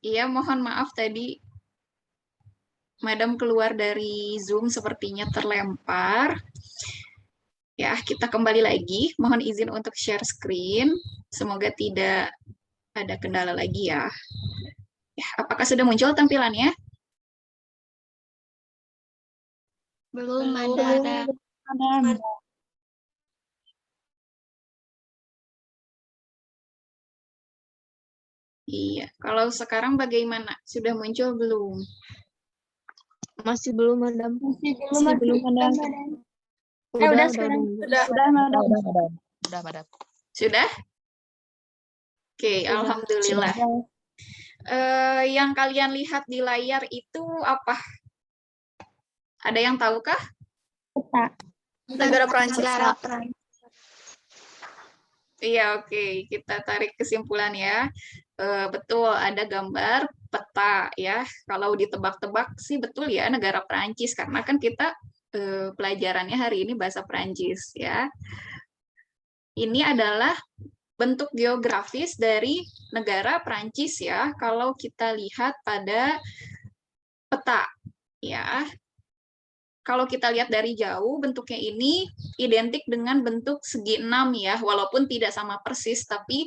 Iya, mohon maaf tadi Madam keluar dari Zoom sepertinya terlempar. Ya, kita kembali lagi. Mohon izin untuk share screen. Semoga tidak ada kendala lagi ya. Ya, apakah sudah muncul tampilannya? Belum ada. Iya, kalau sekarang bagaimana? Sudah muncul belum? Masih belum, Madam. Masih belum ada. Udah sekarang. Udah, Madam. Udah, Madam. Sudah? Oke, Sudah. alhamdulillah. Yang kalian lihat di layar itu apa? Ada yang tahukah? Peta. Negara Perancis. Iya, oke. Kita tarik kesimpulan ya. Betul, ada gambar peta ya. Kalau ditebak-tebak sih betul ya, negara Perancis. Karena kan kita pelajarannya hari ini bahasa Perancis ya. Ini adalah bentuk geografis dari negara Perancis ya. Kalau kita lihat pada peta ya. Kalau kita lihat dari jauh, bentuknya ini identik dengan bentuk segi 6 ya, walaupun tidak sama persis, tapi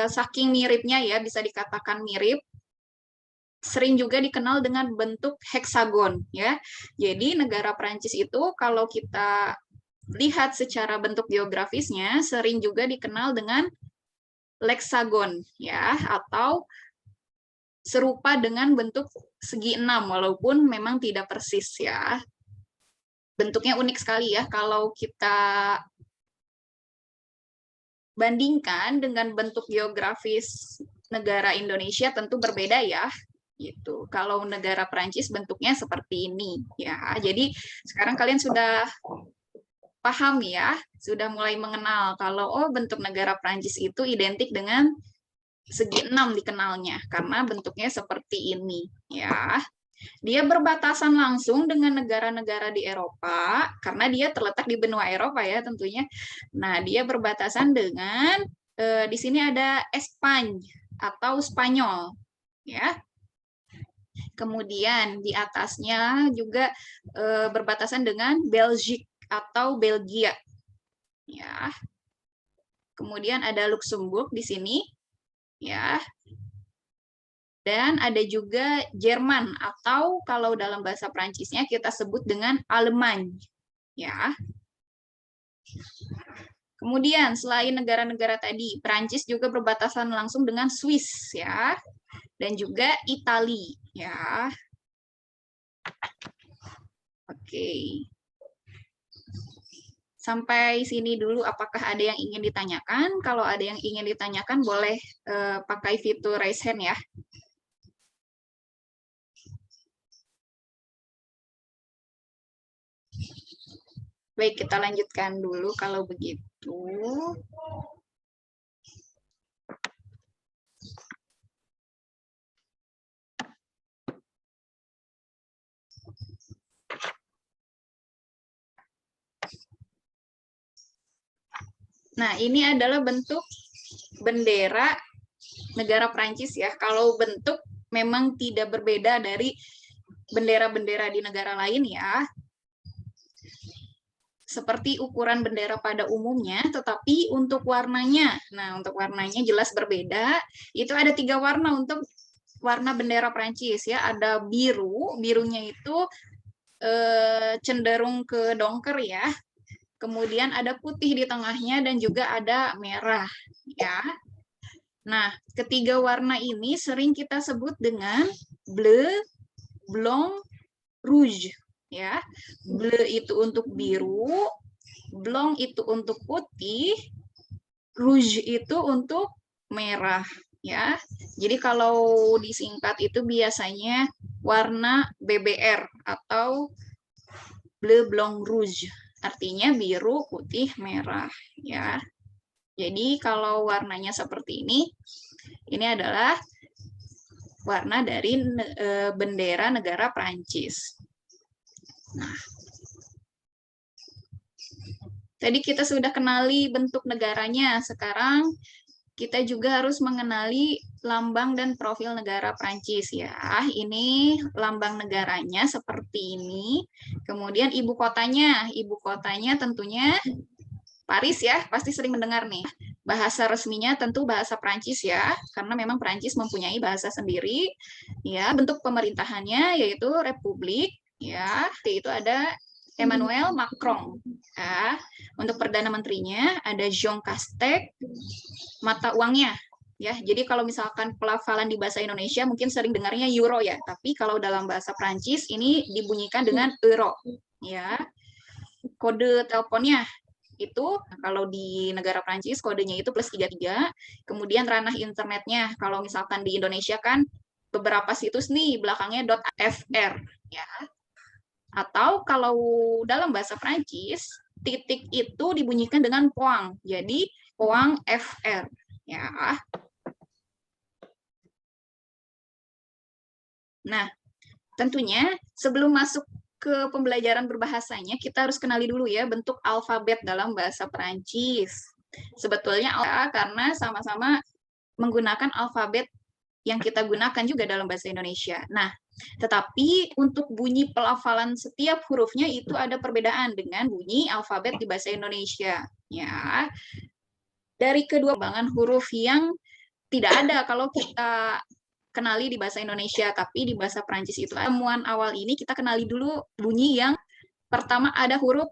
saking miripnya ya, bisa dikatakan mirip, sering juga dikenal dengan bentuk heksagon ya. Jadi negara Prancis itu kalau kita lihat secara bentuk geografisnya, sering juga dikenal dengan leksagon ya, atau serupa dengan bentuk segi 6 walaupun memang tidak persis ya. Bentuknya unik sekali ya kalau kita bandingkan dengan bentuk geografis negara Indonesia tentu berbeda ya. Gitu. Kalau negara Prancis bentuknya seperti ini ya. Jadi sekarang kalian sudah paham ya, sudah mulai mengenal kalau oh bentuk negara Prancis itu identik dengan segi 6 dikenalnya karena bentuknya seperti ini ya. Dia berbatasan langsung dengan negara-negara di Eropa karena dia terletak di benua Eropa ya tentunya. Nah, dia berbatasan dengan di sini ada Espany atau Spanyol ya. Kemudian di atasnya juga berbatasan dengan Belgium atau Belgia ya. Kemudian ada Luxembourg di sini ya. Dan ada juga Jerman atau kalau dalam bahasa Prancisnya kita sebut dengan Allemagne. Ya. Kemudian selain negara-negara tadi, Prancis juga berbatasan langsung dengan Swiss ya. Dan juga Italia ya. Oke. Sampai sini dulu apakah ada yang ingin ditanyakan? Kalau ada yang ingin ditanyakan boleh pakai fitur raise hand ya. Baik, kita lanjutkan dulu kalau begitu. Nah, ini adalah bentuk bendera negara Prancis ya. Kalau bentuk memang tidak berbeda dari bendera-bendera di negara lain ya. Seperti ukuran bendera pada umumnya, tetapi untuk warnanya, nah untuk warnanya jelas berbeda. Itu ada 3 warna untuk warna bendera Prancis ya. Ada biru, birunya itu cenderung ke dongker ya. Kemudian ada putih di tengahnya dan juga ada merah ya. Nah, ketiga warna ini sering kita sebut dengan bleu, blanc, rouge ya. Bleu itu untuk biru, blanc itu untuk putih, rouge itu untuk merah ya. Jadi kalau disingkat itu biasanya warna BBR atau bleu, blanc, rouge. Artinya biru, putih, merah ya. Jadi kalau warnanya seperti ini adalah warna dari bendera negara Prancis. Nah, tadi kita sudah kenali bentuk negaranya. Sekarang kita juga harus mengenali lambang dan profil negara Prancis ya. Ini lambang negaranya seperti ini. Kemudian ibu kotanya tentunya Paris ya, pasti sering mendengar nih. Bahasa resminya tentu bahasa Prancis ya, karena memang Prancis mempunyai bahasa sendiri. Ya, bentuk pemerintahannya yaitu republik ya. Itu ada Emmanuel Macron. Ya. Untuk perdana menterinya ada Jean Castex. Mata uangnya ya. Jadi kalau misalkan pelafalan di bahasa Indonesia mungkin sering dengarnya euro ya, tapi kalau dalam bahasa Prancis ini dibunyikan dengan euro ya. Kode teleponnya itu kalau di negara Prancis kodenya itu +33. Kemudian ranah internetnya kalau misalkan di Indonesia kan beberapa situs nih belakangnya .fr ya. Atau kalau dalam bahasa Prancis, titik itu dibunyikan dengan poang. Jadi poang fr ya. Nah, tentunya sebelum masuk ke pembelajaran berbahasanya, kita harus kenali dulu ya bentuk alfabet dalam bahasa Prancis. Sebetulnya karena sama-sama menggunakan alfabet yang kita gunakan juga dalam bahasa Indonesia. Nah, tetapi untuk bunyi pelafalan setiap hurufnya itu ada perbedaan dengan bunyi alfabet di bahasa Indonesia. Ya, dari kedua pengembangan huruf yang tidak ada kalau kita kenali di bahasa Indonesia, tapi di bahasa Prancis itu. Temuan awal ini kita kenali dulu bunyi yang pertama ada huruf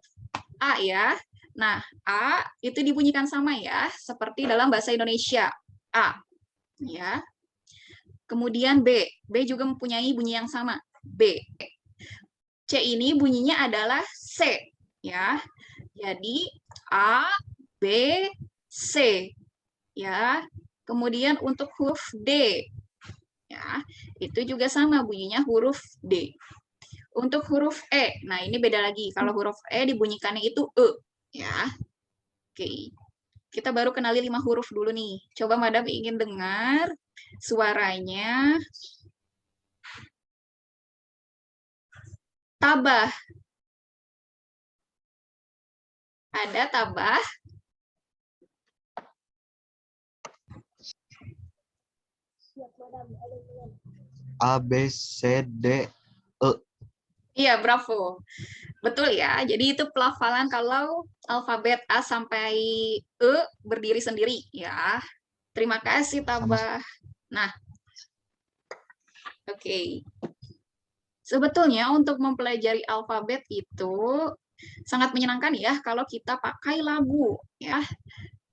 A ya. Nah, A itu dibunyikan sama ya, seperti dalam bahasa Indonesia. A. Ya. Kemudian B. B juga mempunyai bunyi yang sama. B. C ini bunyinya adalah C. Ya. Jadi A, B, C. Ya. Kemudian untuk huruf D. Ya, itu juga sama bunyinya huruf D. Untuk huruf E, nah ini beda lagi. Kalau huruf E dibunyikannya itu E. Ya, oke. Kita baru kenali 5 huruf dulu nih. Coba Madam ingin dengar suaranya. Tabah. Ada tabah. A, B, C, D, E. Iya, bravo. Betul ya. Jadi itu pelafalan kalau alfabet A sampai E berdiri sendiri ya. Terima kasih Tabah. Nah, oke. Sebetulnya untuk mempelajari alfabet itu sangat menyenangkan ya kalau kita pakai lagu ya.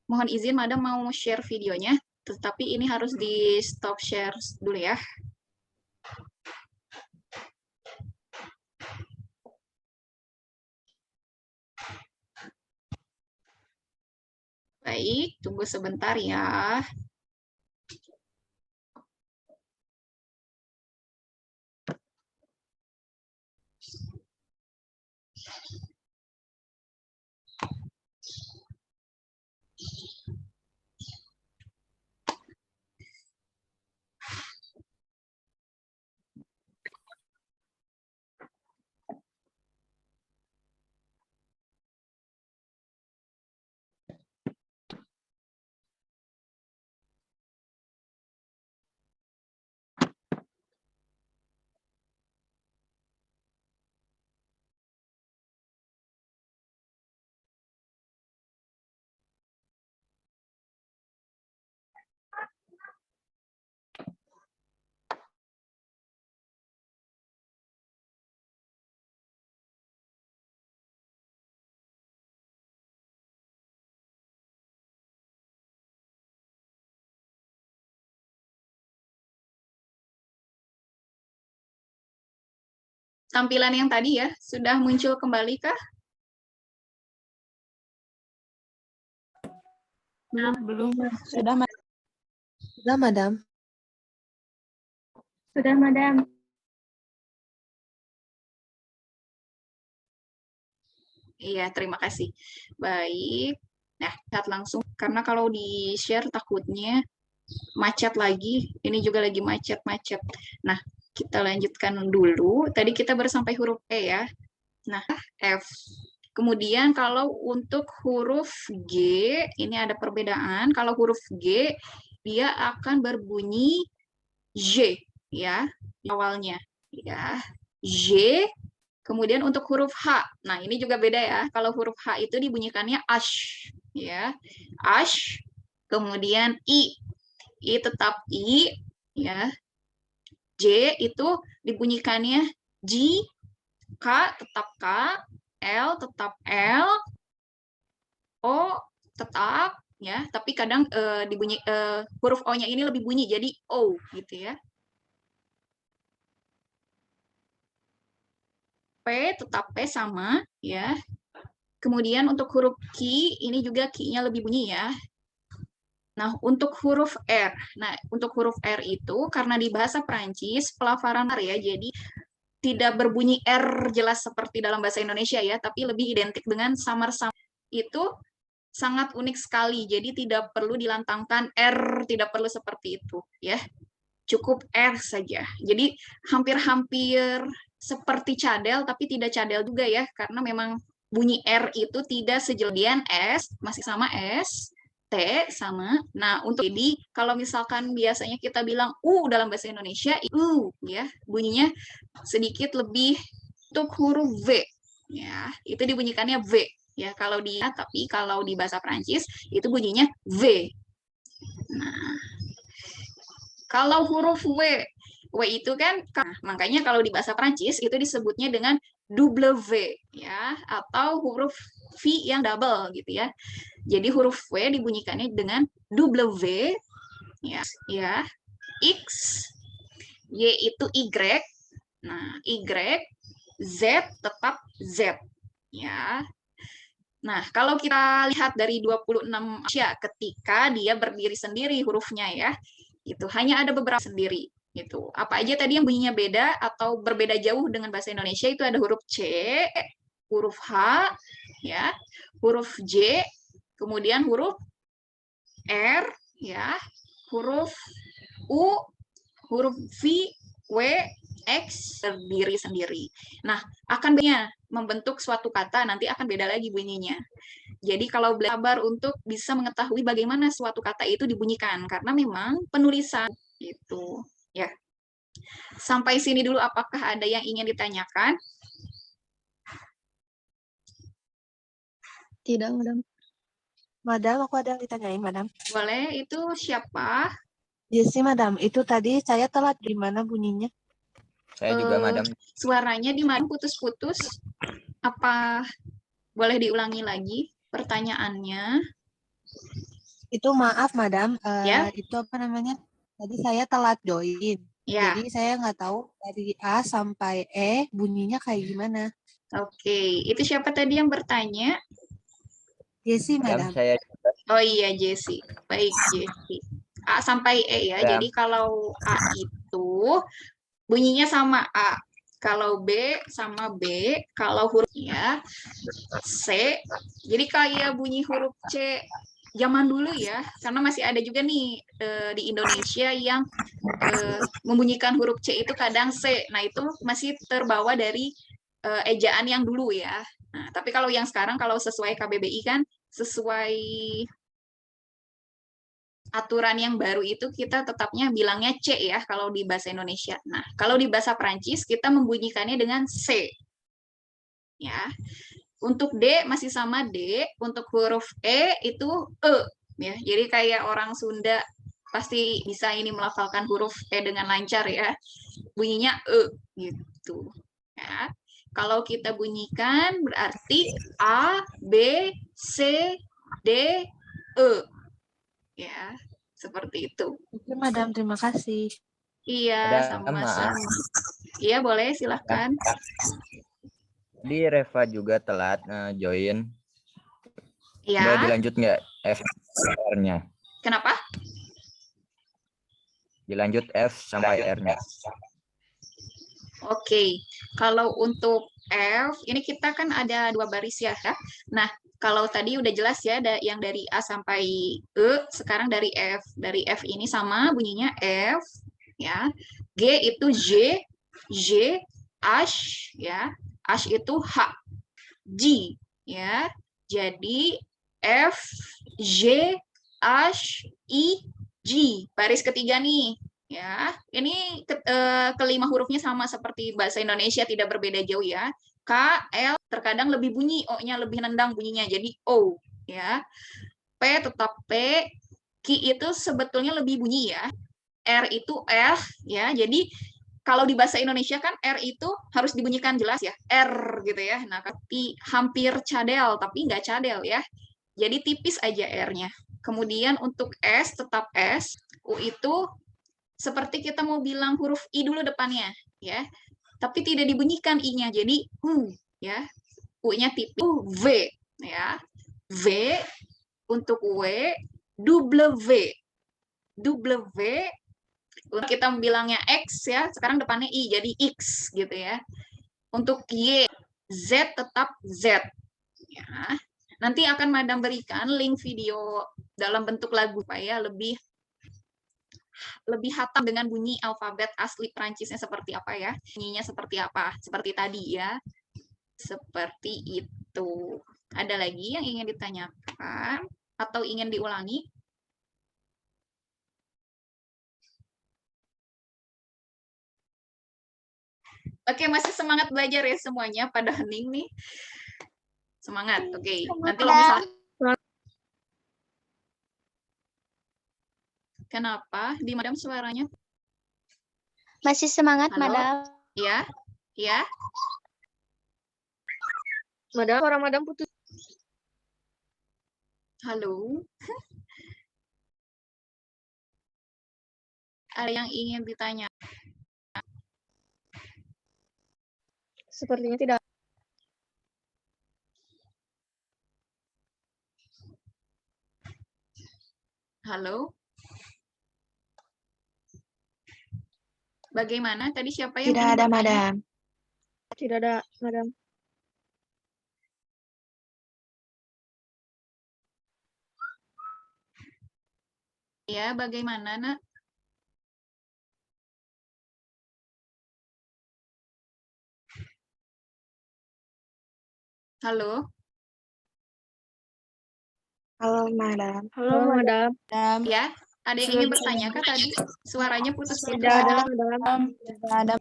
Mohon izin Madam mau share videonya, tetapi ini harus di stop share dulu ya. Baik, tunggu sebentar ya. Tampilan yang tadi ya, sudah muncul kembali kah? Belum. Sudah, Madam. Sudah, Madam. Sudah, Madam. Iya, terima kasih. Baik. Nah, lihat langsung. Karena kalau di-share takutnya macet lagi. Ini juga lagi macet-macet. Nah, kita lanjutkan dulu. Tadi kita baru sampai huruf E ya. Nah, F. Kemudian kalau untuk huruf G, ini ada perbedaan. Kalau huruf G, dia akan berbunyi J, ya, awalnya. Ya, J. Kemudian untuk huruf H, nah ini juga beda ya. Kalau huruf H itu dibunyikannya ash, ya, ash. Kemudian I tetap I, ya. J itu dibunyikannya J, K tetap K, L tetap L, O tetap, ya. Tapi kadang huruf O-nya ini lebih bunyi, jadi O, gitu ya. P tetap P sama, ya. Kemudian untuk huruf Q, ini juga Q-nya lebih bunyi ya. Nah, untuk huruf R. Nah, untuk huruf R itu karena di bahasa Prancis pelafaran R ya, jadi tidak berbunyi R jelas seperti dalam bahasa Indonesia ya, tapi lebih identik dengan samar-samar. Itu sangat unik sekali. Jadi tidak perlu dilantangkan R, tidak perlu seperti itu ya. Cukup R saja. Jadi hampir-hampir seperti cadel tapi tidak cadel juga ya, karena memang bunyi R itu tidak sejelebian S, masih sama S, T sama. Nah, untuk jadi kalau misalkan biasanya kita bilang dalam bahasa Indonesia, ya, bunyinya sedikit lebih. Untuk huruf V, ya, itu dibunyikannya V, ya, tapi kalau di bahasa Prancis itu bunyinya V. Nah, kalau huruf W itu kan, makanya kalau di bahasa Prancis itu disebutnya dengan W, ya, atau huruf V yang double gitu ya. Jadi huruf W dibunyikannya dengan W, ya, X, Y itu Y. Nah, Y, Z tetap Z, ya. Nah, kalau kita lihat dari 26 Asia ketika dia berdiri sendiri hurufnya ya, itu hanya ada beberapa sendiri. Gitu. Apa aja tadi yang bunyinya beda atau berbeda jauh dengan bahasa Indonesia, itu ada huruf C, huruf H, ya, huruf J, kemudian huruf R, ya, huruf U, huruf V, W, X berdiri sendiri. Nah, akan membentuk suatu kata nanti akan beda lagi bunyinya. Jadi kalau belajar untuk bisa mengetahui bagaimana suatu kata itu dibunyikan, karena memang penulisan itu, ya. Sampai sini dulu, apakah ada yang ingin ditanyakan? Tidak, Madam. Madam, aku ada yang ditanyain, Madam. Boleh, itu siapa? Jesse, Madam. Itu tadi saya telat di mana bunyinya? Saya juga, Madam. Suaranya di mana putus-putus? Apa boleh diulangi lagi pertanyaannya? Itu maaf, Madam. Ya. Itu apa namanya? Tadi saya telat join. Ya. Jadi saya nggak tahu dari A sampai E bunyinya kayak gimana. Oke, itu siapa tadi yang bertanya? Jesse, Madam. Saya juga. Oh iya, Jesse. Baik, Jesse. A sampai E ya. Jadi kalau A itu bunyinya sama A. Kalau B sama B. Kalau hurufnya C. Jadi kayak bunyi huruf C zaman dulu ya. Karena masih ada juga nih di Indonesia yang membunyikan huruf C itu kadang C. Nah, itu masih terbawa dari ejaan yang dulu ya. Nah, tapi kalau yang sekarang, kalau sesuai KBBI kan, sesuai aturan yang baru itu kita tetapnya bilangnya C ya kalau di bahasa Indonesia. Nah, kalau di bahasa Prancis kita membunyikannya dengan C. Ya. Untuk D masih sama D, untuk huruf E itu E ya. Jadi kayak orang Sunda pasti bisa ini melafalkan huruf E dengan lancar ya. Bunyinya E gitu. Ya. Kalau kita bunyikan berarti A, B, C, D, E. Ya, seperti itu. Oke, Madam, terima kasih. Iya, sama-sama. Iya, boleh, silahkan. Di Reva juga telat join. Iya. Boleh dilanjut nggak F-nya? Kenapa? Dilanjut F sampai R-nya. Oke, kalau untuk F, ini kita kan ada 2 baris ya. Nah, kalau tadi udah jelas ya, ada yang dari A sampai E, sekarang dari F. Dari F ini sama bunyinya F, ya. G itu J, H, ya. H itu H, G, ya. Jadi F, G, H, I, G. Baris ketiga nih, ya. Ini kelima hurufnya sama seperti bahasa Indonesia, tidak berbeda jauh ya. K, L terkadang lebih bunyi, O-nya lebih nendang bunyinya, jadi O, ya. P tetap P, Q itu sebetulnya lebih bunyi ya. R itu R, ya. Jadi kalau di bahasa Indonesia kan R itu harus dibunyikan jelas ya, R gitu ya. Nah, tapi hampir cadel, tapi nggak cadel ya. Jadi tipis aja R-nya. Kemudian untuk S tetap S, U itu seperti kita mau bilang huruf I dulu depannya, ya. Tapi tidak dibunyikan I-nya, jadi U, ya. U-nya tipis, V, ya. V untuk W, W, W kita bilangnya X ya, sekarang depannya I, jadi X gitu ya. Untuk Y, Z tetap Z. Ya. Nanti akan Madam berikan link video dalam bentuk lagu supaya lebih hatam dengan bunyi alfabet asli Perancisnya seperti apa ya. Bunyinya seperti apa, seperti tadi ya. Seperti itu. Ada lagi yang ingin ditanyakan atau ingin diulangi? Oke, masih semangat belajar ya semuanya, pada hening nih. Semangat, oke. Nanti kalau misalnya... Kenapa? Di Madam suaranya? Masih semangat, Halo? Madam. Ya? Ya? Madam, suara Madam putus. Halo? Ada yang ingin ditanya? Sepertinya tidak. Halo? Bagaimana? Tadi siapa yang Tidak ingin ada, bertanya? Madam. Tidak ada, Madam. Ya, bagaimana, Nak? Halo? Halo, Madam. Halo, Madam. Ya? Ada yang ingin bertanya kah tadi? Suaranya putus-putus. Tidak ada, Madam. Tidak ada.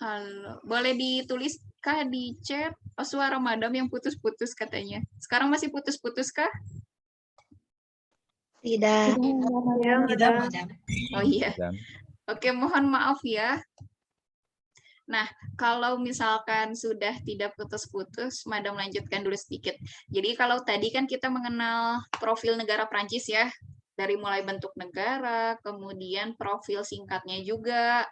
Halo. Boleh ditulis kah di chat? Oh, suara Madam yang putus-putus katanya. Sekarang masih putus-putus kah? Tidak. Tidak, Madam. Oh iya. Dan Oke, mohon maaf ya. Nah, kalau misalkan sudah tidak putus-putus, Madam lanjutkan dulu sedikit. Jadi kalau tadi kan kita mengenal profil negara Prancis ya, dari mulai bentuk negara, kemudian profil singkatnya juga,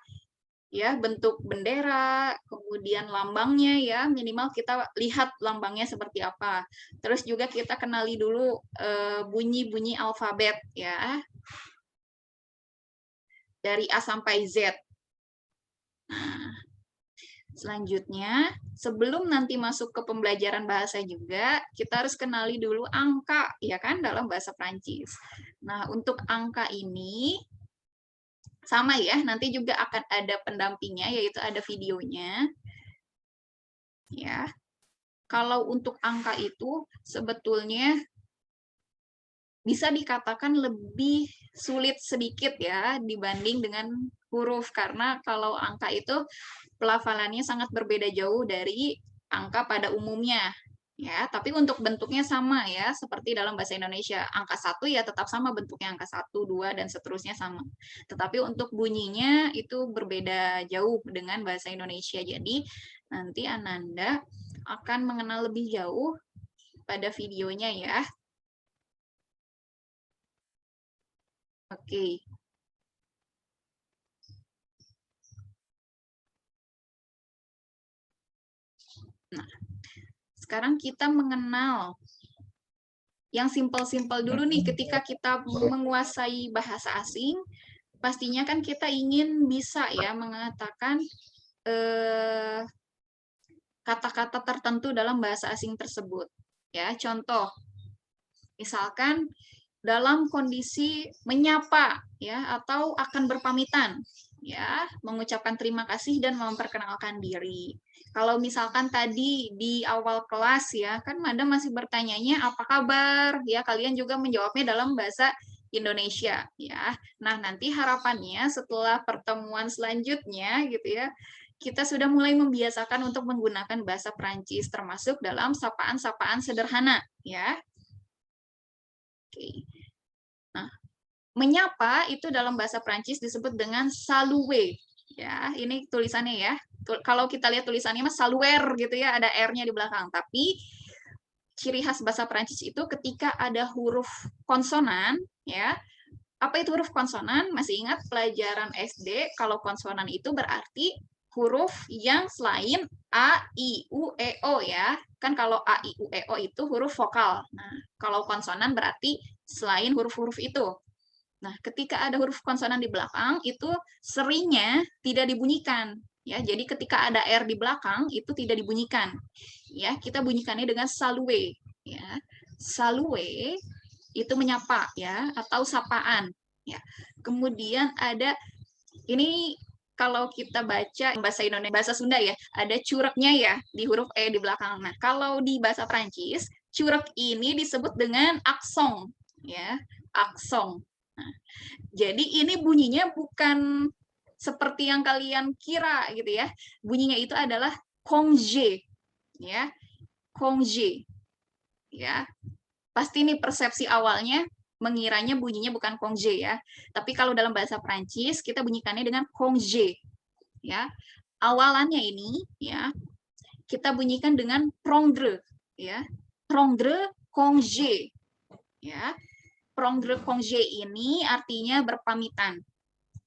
ya bentuk bendera, kemudian lambangnya ya, minimal kita lihat lambangnya seperti apa. Terus juga kita kenali dulu bunyi-bunyi alfabet ya, dari A sampai Z. Nah, selanjutnya, sebelum nanti masuk ke pembelajaran bahasa juga, kita harus kenali dulu angka, ya kan, dalam bahasa Prancis. Nah, untuk angka ini, sama ya, nanti juga akan ada pendampingnya, yaitu ada videonya. Ya, kalau untuk angka itu, sebetulnya bisa dikatakan lebih sulit sedikit ya, dibanding dengan huruf, karena kalau angka itu pelafalannya sangat berbeda jauh dari angka pada umumnya ya, tapi untuk bentuknya sama ya, seperti dalam bahasa Indonesia angka 1 ya tetap sama bentuknya, angka 1, 2 dan seterusnya sama, tetapi untuk bunyinya itu berbeda jauh dengan bahasa Indonesia. Jadi nanti Ananda akan mengenal lebih jauh pada videonya ya. Oke. Nah, sekarang kita mengenal yang simpel-simpel dulu nih. Ketika kita menguasai bahasa asing, pastinya kan kita ingin bisa ya mengatakan kata-kata tertentu dalam bahasa asing tersebut. Ya, contoh, misalkan dalam kondisi menyapa ya atau akan berpamitan ya, mengucapkan terima kasih dan memperkenalkan diri. Kalau misalkan tadi di awal kelas ya, kan Madam masih bertanyanya apa kabar ya, kalian juga menjawabnya dalam bahasa Indonesia ya. Nah, nanti harapannya setelah pertemuan selanjutnya gitu ya, kita sudah mulai membiasakan untuk menggunakan bahasa Prancis termasuk dalam sapaan-sapaan sederhana ya. Oke. Nah, menyapa itu dalam bahasa Prancis disebut dengan saluer. Ya, ini tulisannya ya. Kalau kita lihat tulisannya mas saluer gitu ya, ada R-nya di belakang. Tapi ciri khas bahasa Prancis itu ketika ada huruf konsonan, ya. Apa itu huruf konsonan? Masih ingat pelajaran SD, kalau konsonan itu berarti huruf yang selain A, I, U, E, O ya. Kan kalau A, I, U, E, O itu huruf vokal. Nah, kalau konsonan berarti selain huruf-huruf itu. Nah, ketika ada huruf konsonan di belakang, itu seringnya tidak dibunyikan. Ya, jadi ketika ada R di belakang, itu tidak dibunyikan. Ya, kita bunyikannya dengan salue. Ya, salue itu menyapa, ya, atau sapaan. Ya, kemudian ada ini kalau kita baca bahasa Indonesia, bahasa Sunda ya, ada cureknya ya di huruf E di belakang. Nah, kalau di bahasa Prancis, curek ini disebut dengan aksong, ya, aksong. Nah, jadi ini bunyinya bukan seperti yang kalian kira gitu ya. Bunyinya itu adalah congé, ya, congé, ya. Pasti ini persepsi awalnya mengiranya bunyinya bukan congé ya. Tapi kalau dalam bahasa Prancis kita bunyikannya dengan congé, ya. Awalannya ini ya kita bunyikan dengan prendre, ya. Prendre congé, ya. Prendre congé ini artinya berpamitan.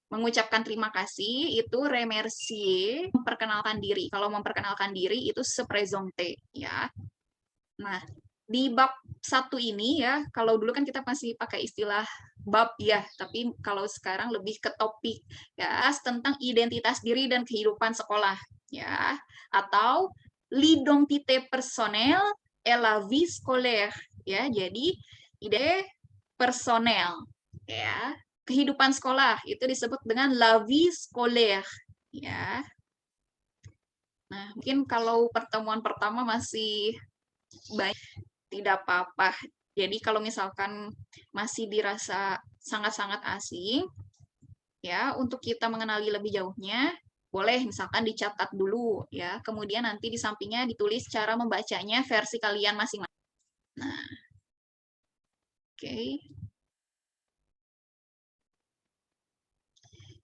Mengucapkan terima kasih itu remercier, memperkenalkan diri. Kalau memperkenalkan diri itu se présenter ya. Nah, di bab 1 ini ya, kalau dulu kan kita masih pakai istilah bab ya, tapi kalau sekarang lebih ke topik ya tentang identitas diri dan kehidupan sekolah ya, atau l'identité personnelle et la vie scolaire ya. Jadi ide personel ya, kehidupan sekolah itu disebut dengan la vie scolaire ya. Nah, mungkin kalau pertemuan pertama masih baik, tidak apa-apa. Jadi kalau misalkan masih dirasa sangat-sangat asing, ya untuk kita mengenali lebih jauhnya, boleh misalkan dicatat dulu ya. Kemudian nanti di sampingnya ditulis cara membacanya versi kalian masing-masing. Nah, oke.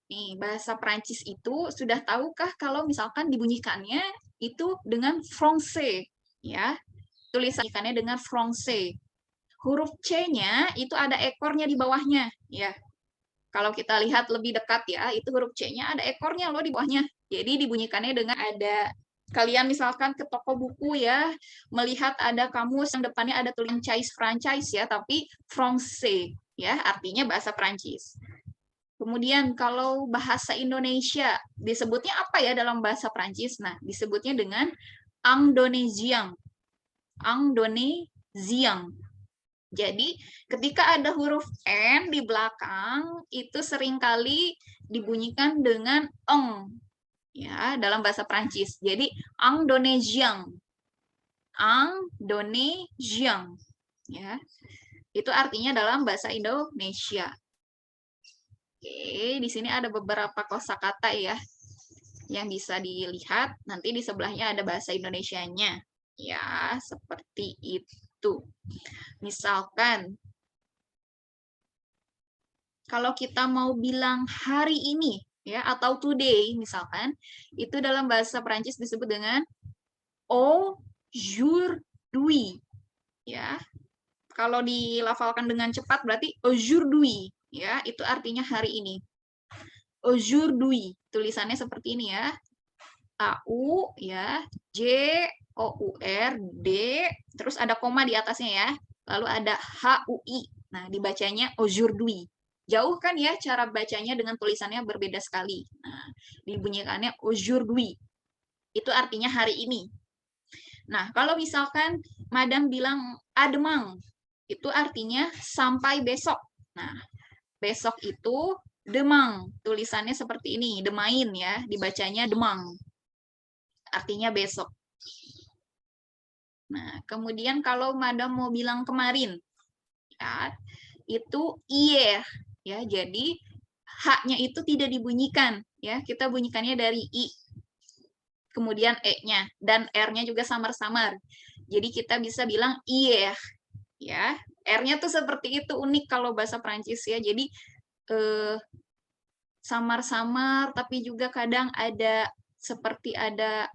Nih, bahasa Prancis itu sudah tahukah kalau misalkan dibunyikannya itu dengan français ya. Tulisannya dengan français. Huruf C-nya itu ada ekornya di bawahnya ya. Kalau kita lihat lebih dekat ya, itu huruf C-nya ada ekornya loh di bawahnya. Jadi dibunyikannya dengan ada kalian misalkan ke toko buku ya, melihat ada kamus yang depannya ada tulisan franchise ya, tapi français ya, artinya bahasa Prancis. Kemudian kalau bahasa Indonesia disebutnya apa ya dalam bahasa Prancis? Nah, disebutnya dengan Indonesian. Indonesian. Jadi, ketika ada huruf N di belakang, itu seringkali dibunyikan dengan eng ya dalam bahasa Prancis. Jadi, Indonesian. Indonesian ya. Itu artinya dalam bahasa Indonesia. Oke, di sini ada beberapa kosakata ya yang bisa dilihat. Nanti di sebelahnya ada bahasa Indonesianya. Ya, seperti itu. Misalkan, kalau kita mau bilang hari ini, ya atau today, misalkan, itu dalam bahasa Prancis disebut dengan aujourd'hui. Ya, kalau dilafalkan dengan cepat berarti aujourd'hui. Ya, itu artinya hari ini. Aujourd'hui, tulisannya seperti ini ya. A-U ya, J-O-U-R, D, terus ada koma di atasnya ya. Lalu ada H-U-I. Nah, dibacanya aujourd'hui. Jauh kan ya cara bacanya dengan tulisannya berbeda sekali. Nah, dibunyikannya aujourd'hui. Itu artinya hari ini. Nah, kalau misalkan Madam bilang ademang, itu artinya sampai besok. Nah, besok itu demang, tulisannya seperti ini, demain ya, dibacanya demang. Artinya besok. Nah, kemudian kalau Madam mau bilang kemarin, ya, itu iye ya. Jadi H-nya itu tidak dibunyikan ya. Kita bunyikannya dari I. Kemudian E-nya dan R-nya juga samar-samar. Jadi kita bisa bilang iye ya. R-nya tuh seperti itu, unik kalau bahasa Prancis ya. Jadi samar-samar tapi juga kadang ada seperti ada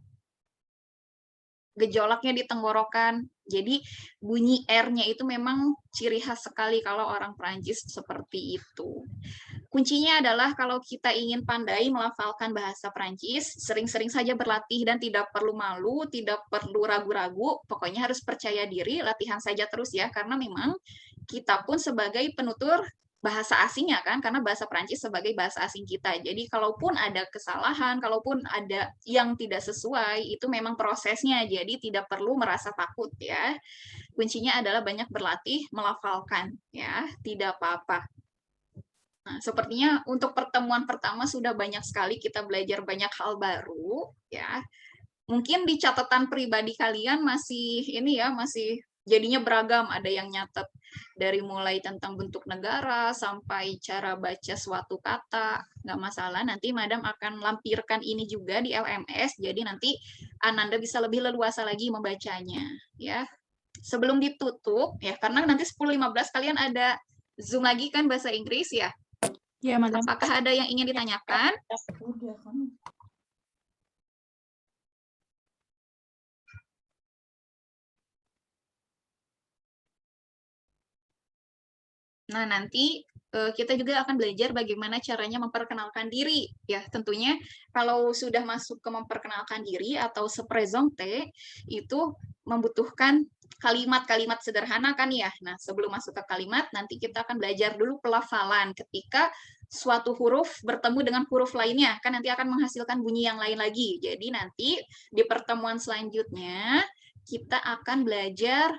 gejolaknya di tenggorokan. Jadi bunyi R-nya itu memang ciri khas sekali kalau orang Prancis seperti itu. Kuncinya adalah kalau kita ingin pandai melafalkan bahasa Prancis, sering-sering saja berlatih dan tidak perlu malu, tidak perlu ragu-ragu, pokoknya harus percaya diri, latihan saja terus ya, karena memang kita pun sebagai penutur bahasa asingnya kan, karena bahasa Prancis sebagai bahasa asing kita. Jadi kalaupun ada kesalahan, kalaupun ada yang tidak sesuai, itu memang prosesnya, jadi tidak perlu merasa takut ya. Kuncinya adalah banyak berlatih, melafalkan ya, tidak apa-apa. Nah, sepertinya untuk pertemuan pertama sudah banyak sekali kita belajar banyak hal baru ya. Mungkin di catatan pribadi kalian masih ini ya, masih jadinya beragam, ada yang nyatet dari mulai tentang bentuk negara sampai cara baca suatu kata, nggak masalah, nanti Madam akan lampirkan ini juga di LMS, jadi nanti Ananda bisa lebih leluasa lagi membacanya ya. Sebelum ditutup ya, karena nanti 10.15 kalian ada Zoom lagi kan bahasa Inggris ya. Ya, Madam. Apakah ada yang ingin ditanyakan? Nah, nanti kita juga akan belajar bagaimana caranya memperkenalkan diri. Ya, tentunya kalau sudah masuk ke memperkenalkan diri atau se présenter, itu membutuhkan kalimat-kalimat sederhana kan ya. Nah, sebelum masuk ke kalimat, nanti kita akan belajar dulu pelafalan ketika suatu huruf bertemu dengan huruf lainnya, kan nanti akan menghasilkan bunyi yang lain lagi. Jadi nanti di pertemuan selanjutnya, kita akan belajar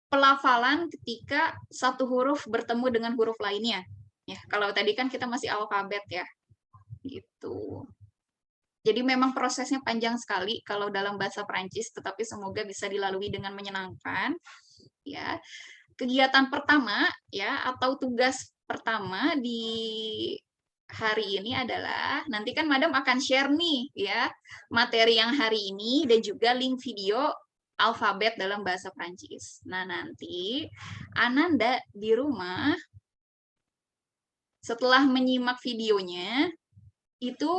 pelafalan ketika satu huruf bertemu dengan huruf lainnya. Ya, kalau tadi kan kita masih alfabet ya. Gitu. Jadi memang prosesnya panjang sekali kalau dalam bahasa Prancis, tetapi semoga bisa dilalui dengan menyenangkan. Ya. Kegiatan pertama ya atau tugas pertama di hari ini adalah nanti kan Madam akan share nih ya materi yang hari ini dan juga link video alfabet dalam bahasa Prancis. Nah, nanti Ananda di rumah setelah menyimak videonya itu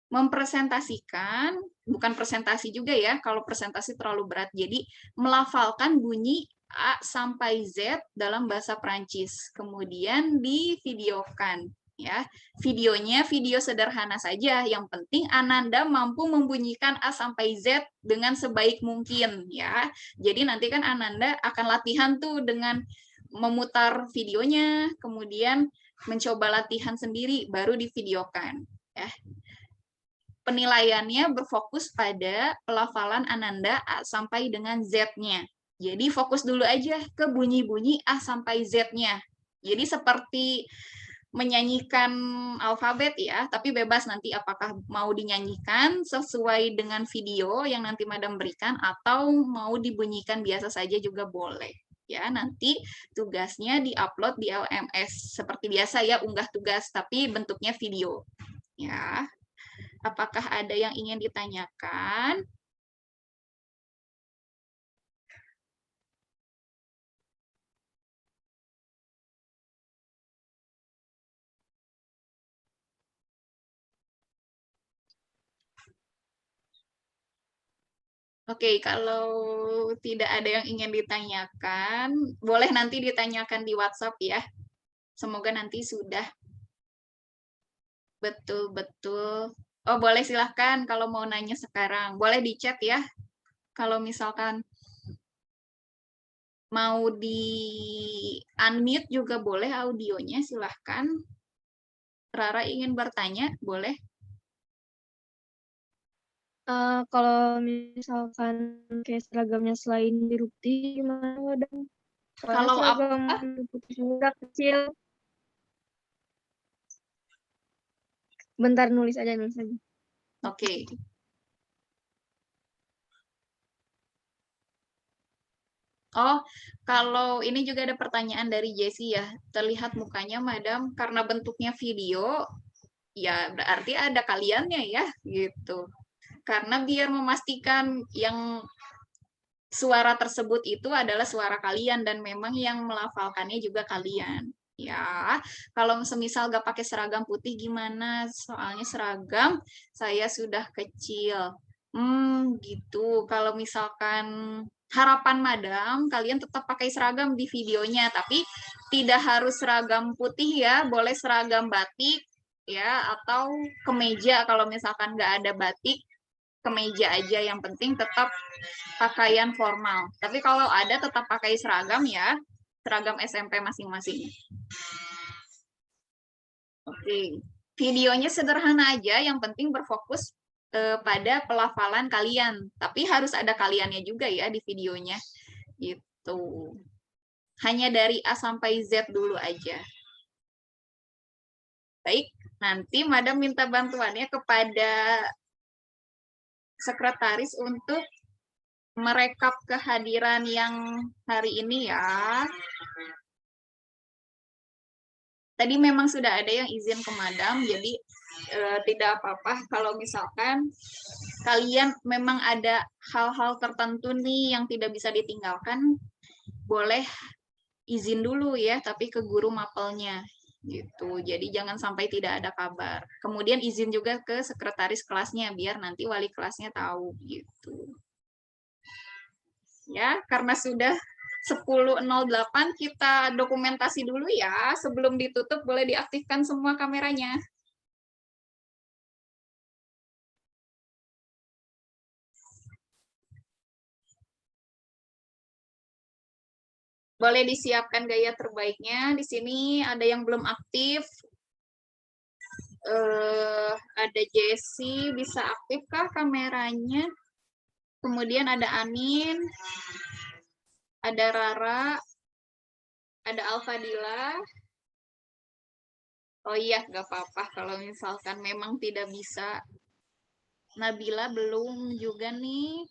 mempresentasikan, bukan presentasi juga ya, kalau presentasi terlalu berat. Jadi melafalkan bunyi A sampai Z dalam bahasa Prancis. Kemudian divideokan. Ya, videonya video sederhana saja. Yang penting Ananda mampu membunyikan A sampai Z dengan sebaik mungkin ya. Jadi nanti kan Ananda akan latihan tuh dengan memutar videonya, kemudian mencoba latihan sendiri baru divideokan ya. Penilaiannya berfokus pada pelafalan Ananda A sampai dengan Z-nya. Jadi fokus dulu aja ke bunyi-bunyi A sampai Z-nya. Jadi seperti menyanyikan alfabet ya, tapi bebas nanti apakah mau dinyanyikan sesuai dengan video yang nanti Madam berikan atau mau dibunyikan biasa saja juga boleh. Ya, nanti tugasnya diupload di LMS seperti biasa ya, unggah tugas tapi bentuknya video. Ya. Apakah ada yang ingin ditanyakan? Oke, kalau tidak ada yang ingin ditanyakan, boleh nanti ditanyakan di WhatsApp ya. Semoga nanti sudah betul-betul. Oh, boleh silahkan kalau mau nanya sekarang. Boleh di chat ya. Kalau misalkan mau di unmute juga boleh audionya, silahkan. Rara ingin bertanya, boleh? Kalau misalkan kayak seragamnya selain biru putih gimana, Madam? Soalnya Kalau seragam putih udah kecil. Bentar, nulis aja. Oke. Oh, kalau ini juga ada pertanyaan dari Jessie ya. Terlihat mukanya, Madam, karena bentuknya video, ya berarti ada kaliannya ya, gitu. Karena biar memastikan yang suara tersebut itu adalah suara kalian dan memang yang melafalkannya juga kalian. Ya, kalau semisal gak pakai seragam putih gimana? Soalnya seragam saya sudah kecil. Gitu. Kalau misalkan harapan Madam, kalian tetap pakai seragam di videonya, tapi tidak harus seragam putih ya, boleh seragam batik ya, atau kemeja kalau misalkan nggak ada batik, kemeja aja, yang penting tetap pakaian formal. Tapi kalau ada tetap pakai seragam ya, seragam SMP masing-masing. Oke, videonya sederhana aja, yang penting berfokus pada pelafalan kalian. Tapi harus ada kaliannya juga ya di videonya. Gitu. Hanya dari A sampai Z dulu aja. Baik, nanti Madam minta bantuannya kepada sekretaris untuk merekap kehadiran yang hari ini ya. Tadi memang sudah ada yang izin ke Madam, jadi tidak apa-apa kalau misalkan kalian memang ada hal-hal tertentu nih yang tidak bisa ditinggalkan, boleh izin dulu ya, tapi ke guru mapelnya gitu. Jadi jangan sampai tidak ada kabar. Kemudian izin juga ke sekretaris kelasnya biar nanti wali kelasnya tahu gitu. Ya, karena sudah 10.08 kita dokumentasi dulu ya. Sebelum ditutup boleh diaktifkan semua kameranya. Boleh disiapkan gaya terbaiknya. Di sini ada yang belum aktif. Ada Jessie, bisa aktifkah kameranya? Kemudian ada Anin, ada Rara, ada Alfadila. Oh iya, nggak apa-apa kalau misalkan memang tidak bisa. Nabila belum juga nih.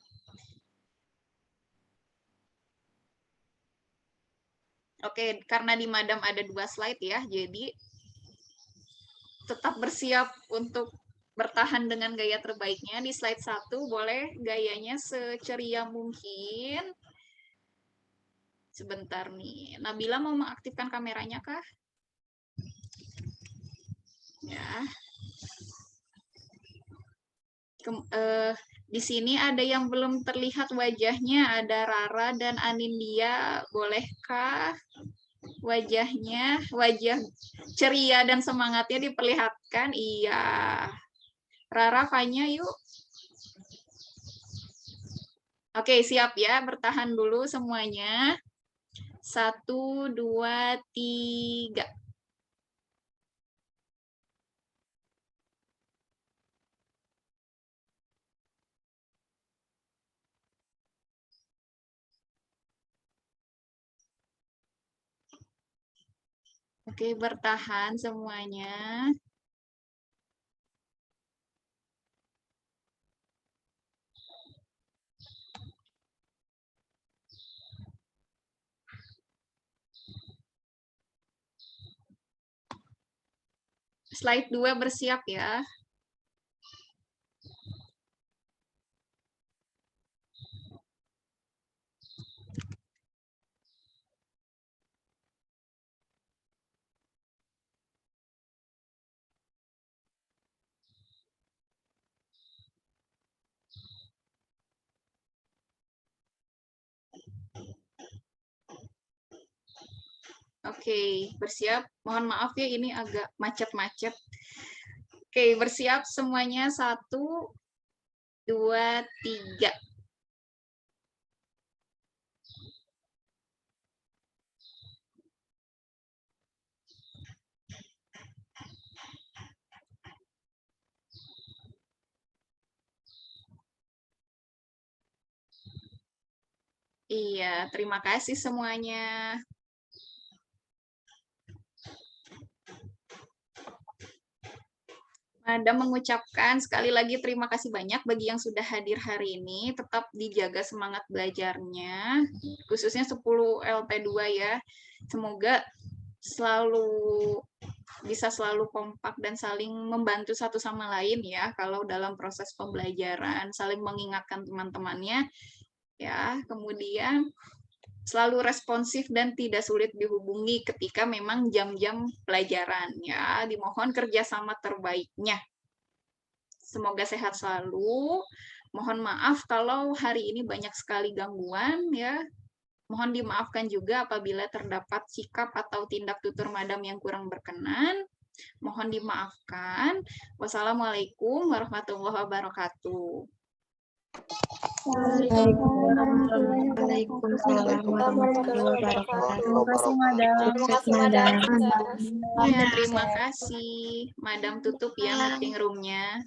Oke, karena di Madam ada 2 slide ya, jadi tetap bersiap untuk bertahan dengan gaya terbaiknya. Di slide 1 boleh gayanya seceria mungkin. Sebentar nih, Nabila mau mengaktifkan kameranya kah? Ya. Di sini ada yang belum terlihat wajahnya, ada Rara dan Anindya. Bolehkah wajahnya, wajah ceria dan semangatnya diperlihatkan? Iya. Rara, Fanya, yuk. Oke, siap ya. Bertahan dulu semuanya. 1, 2, 3. Oke, bertahan semuanya. Slide 2 bersiap ya. Oke, bersiap. Mohon maaf ya, ini agak macet-macet. Oke, bersiap semuanya. 1, 2, 3. Iya, terima kasih semuanya. Madam mengucapkan sekali lagi terima kasih banyak bagi yang sudah hadir hari ini. Tetap dijaga semangat belajarnya, khususnya 10 LP2 ya. Semoga bisa selalu kompak dan saling membantu satu sama lain ya kalau dalam proses pembelajaran, saling mengingatkan teman-temannya ya. Kemudian selalu responsif dan tidak sulit dihubungi ketika memang jam-jam pelajaran ya. Dimohon kerjasama terbaiknya. Semoga sehat selalu. Mohon maaf kalau hari ini banyak sekali gangguan ya. Mohon dimaafkan juga apabila terdapat sikap atau tindak tutur madam yang kurang berkenan. Mohon dimaafkan. Wassalamualaikum warahmatullahi wabarakatuh. Waalaikumsalam warahmatullahi wabarakatuh. Terima kasih, Madam. Sukses, Madam. Ya, terima kasih. Madam tutup ya meeting room-nya.